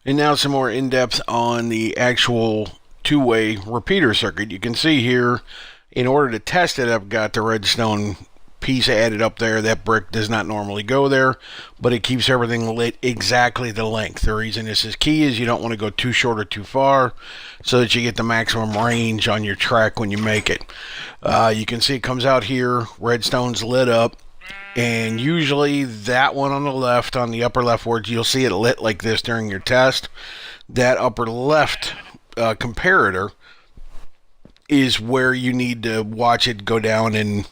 And now some more in-depth on the actual two-way repeater circuit. You can see here, in order to test it, I've got the redstone piece added up there. That brick does not normally go there, but it keeps everything lit exactly the length. The reason this is key is you don't want to go too short or too far so that you get the maximum range on your track when you make it. You can see it comes out here, redstone's lit up, and usually that one on the left, on the upper left, where you'll see it lit like this during your test, that upper left comparator is where you need to watch it go down and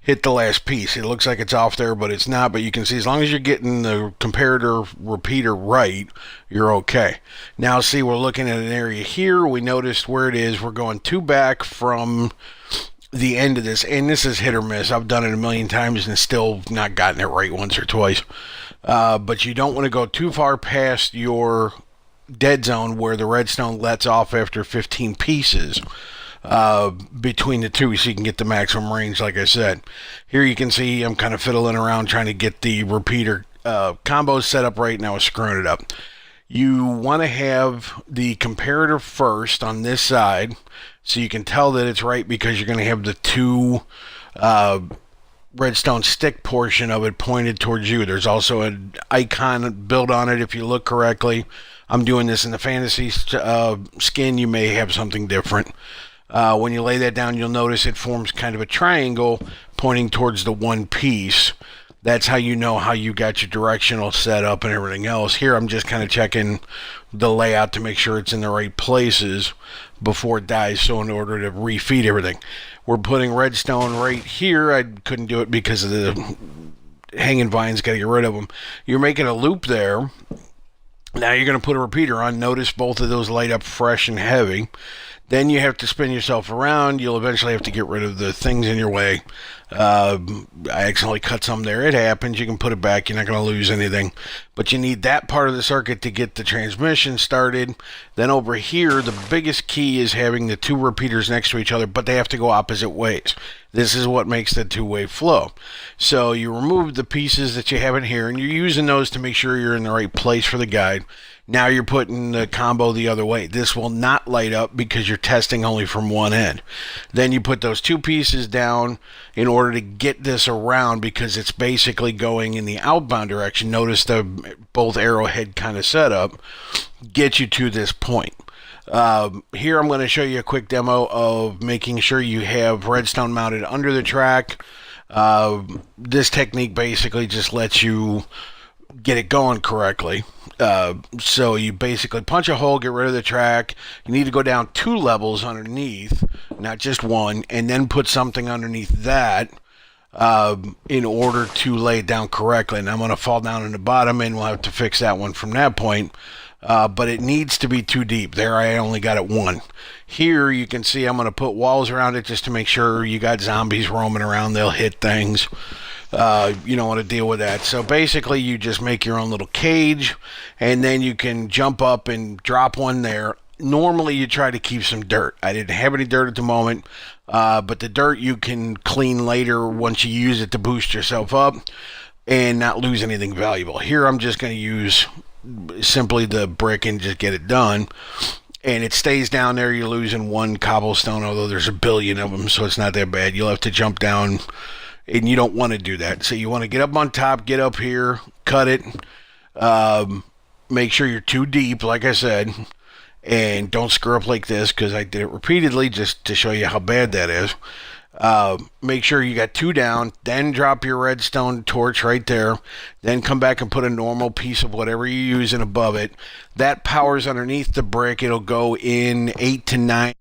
hit the last piece. It looks like it's off there, but it's not. But you can see as long as you're getting the comparator repeater right, you're okay. Now see, we're looking at an area here. We noticed where it is. We're going two back from the end of this, and this is hit or miss. I've done it a million times and still not gotten it right once or twice. But you don't want to go too far past your dead zone where the redstone lets off after 15 pieces between the two, so you can get the maximum range. Like I said, here you can see I'm kind of fiddling around trying to get the repeater combos set up right now. Screwing it up. You want to have the comparator first on this side so you can tell that it's right, because you're going to have the two redstone stick portion of it pointed towards you. There's also an icon built on it if you look correctly. I'm doing this in the fantasy skin. You may have something different. When you lay that down, you'll notice it forms kind of a triangle pointing towards the one piece. That's how you know how you got your directional set up and everything else. Here I'm just kind of checking the layout to make sure it's in the right places before it dies, so in order to refeed everything. We're putting redstone right here. I couldn't do it because of the hanging vines, got to get rid of them. You're making a loop there. Now you're going to put a repeater on. Notice both of those light up fresh and heavy. Then you have to spin yourself around. You'll eventually have to get rid of the things in your way. I accidentally cut some there. It happens. You can put it back. You're not going to lose anything. But you need that part of the circuit to get the transmission started. Then over here, the biggest key is having the two repeaters next to each other, but they have to go opposite ways. This is what makes the two-way flow. So you remove the pieces that you have in here, and you're using those to make sure you're in the right place for the guide. Now you're putting the combo the other way. This will not light up because you're testing only from one end. Then you put those two pieces down in order to get this around, because it's basically going in the outbound direction. Notice the both arrowhead kind of setup get you to this point. Here I'm going to show you a quick demo of making sure you have redstone mounted under the track. This technique basically just lets you get it going correctly. So you basically punch a hole, get rid of the track. You need to go down 2 levels underneath, not just one, and then put something underneath that in order to lay it down correctly. And I'm going to fall down in the bottom, and we'll have to fix that one from that point. But it needs to be too deep. There I only got it 1. Here you can see I'm going to put walls around it just to make sure you got zombies roaming around. They'll hit things. You don't want to deal with that. So basically you just make your own little cage, and then you can jump up and drop one there. Normally you try to keep some dirt. I didn't have any dirt at the moment, but the dirt you can clean later once you use it to boost yourself up and not lose anything valuable. Here I'm just going to use simply the brick and just get it done. And it stays down there. You're losing 1 cobblestone, although there's a billion of them, so it's not that bad. You'll have to jump down, and you don't want to do that. So you want to get up on top, get up here, cut it, make sure you're too deep, like I said, and don't screw up like this, because I did it repeatedly just to show you how bad that is. Make sure you got 2 down, then drop your redstone torch right there, then come back and put a normal piece of whatever you're using above it. That powers underneath the brick. It'll go in 8 to 9